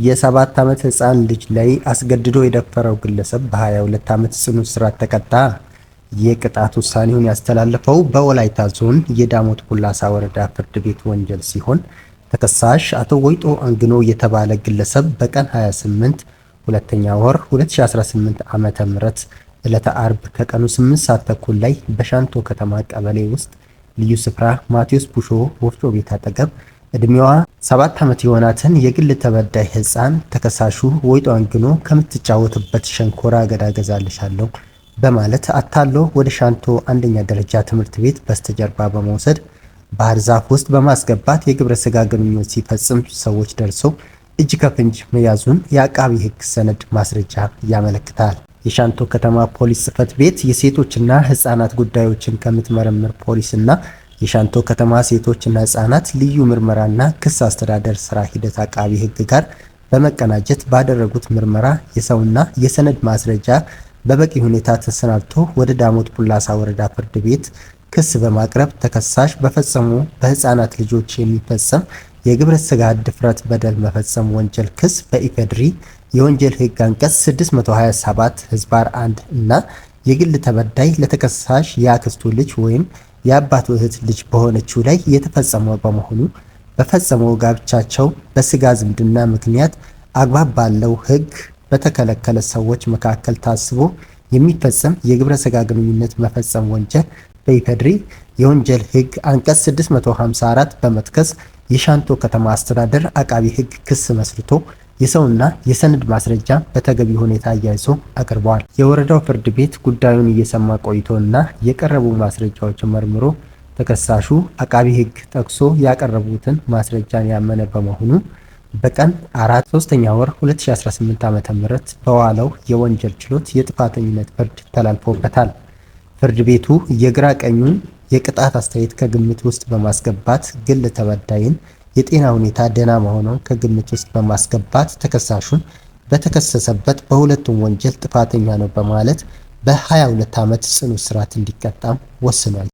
የ7 ዓመት ሕፃን ልጅ ላይ አስገድዶ የደፈረው ግለሰብ በ22 ዓመት ጽኑ እስራት ተቀጣ። የቅጣት ውሳኔውን ያስተላለፈው በወላይታ ዞን የዳሞት ፑላሳ ወረዳ ፍርድ ቤት ወንጀል ሲሆን ተከሳሽ አቶ ወይጦ አንግኖ የተባለ ግለሰብ በቀን 28 ሁለተኛ ወር 2018 ዓመተ ምህረት ዕለተ አርብ ከቀኑ 8 ሰዓት ተኩል ላይ በሻንቶ ከተማ ቀበሌ ውስጥ ልዩ ስፍራ ማቴዎስ ፑሾ ወፍጮ ቤት አጠገብ እድሜዋ 7 ዓመት የሆናትን የግል ተበዳይ ሕፃን ተከሳሹ ወይጦ አንግኖ ከምትጫወትበት ሸንኮራ አገዳ ገዛልሻለሁ በማለት አታሎ ወደ ሻንቶ አንደኛ ደረጃ ትምህርት ቤት በስተጀርባ በመውሰድ ባህር ዛፍ ውስጥ በማስገባት የግብረ ስጋ ግንኙነት ሲፈጽም ሰዎች ደርሰው እጅ ከፍንጅ መያዙን የአቃቢ ሕግ ሰነድ ማስረጃ ያመለክታል። የሻንቶ ከተማ ፖሊስ ጽሕፈት ቤት የሴቶችና ሕፃናት ጉዳዮችን ከምትመረምር ፖሊስና የሻንቶ ከተማ ሴቶችና ሕፃናት ልዩ ምርመራና ክስ አስተዳደር ስራ ሂደት አቃቢ ሕግ ጋር በመቀናጀት ባደረጉት ምርመራ የሰውና የሰነድ ማስረጃ በበቂ ሁኔታ ተሰናድቶ ወደ ዳሞት ፑላሳ ወረዳ ፍርድ ቤት ክስ በማቅረብ ተከሳሽ በፈጸሙ በሕፃናት ልጆች የሚፈጸም የግብረ ስጋ ድፍረት በደል መፈጸም ወንጀል ክስ በኢፌድሪ የወንጀል ሕግ አንቀጽ 627 ህዝባር 1 እና የግል ተበዳይ ለተከሳሽ የአክስቱ ልጅ ወይም የአባቱ እህት ልጅ በሆነችው ላይ የተፈጸመ በመሆኑ በፈጸመው ጋብቻቸው በስጋ ዝምድና ምክንያት አግባብ ባለው ሕግ በተከለከለ ሰዎች መካከል ታስቦ የሚፈጸም የግብረ ስጋ ግንኙነት መፈጸም ወንጀል በኢፌድሪ የወንጀል ሕግ አንቀጽ 654 በመጥቀስ የሻንቶ ከተማ አስተዳደር አቃቢ ሕግ ክስ መስርቶ የሰውና የሰነድ ማስረጃ በተገቢ ሁኔታ አያይዞ አቅርበዋል። የወረዳው ፍርድ ቤት ጉዳዩን እየሰማ ቆይቶና የቀረቡ ማስረጃዎችን መርምሮ ተከሳሹ አቃቢ ሕግ ጠቅሶ ያቀረቡትን ማስረጃን ያመነ በመሆኑ በቀን 3ኛ ወር 2018 ዓ.ም በዋለው የወንጀል ችሎት የጥፋተኝነት ፍርድ ተላልፎበታል። ፍርድ ቤቱ የግራ ቀኙን የቅጣት አስተያየት ከግምት ውስጥ በማስገባት ግል ተበዳይን የጤና ሁኔታ ደህና መሆኑን ከግምት ውስጥ በማስገባት ተከሳሹን በተከሰሰበት በሁለቱም ወንጀል ጥፋተኛ ነው በማለት በ22 ዓመት ጽኑ እስራት እንዲቀጣም ወስኗል።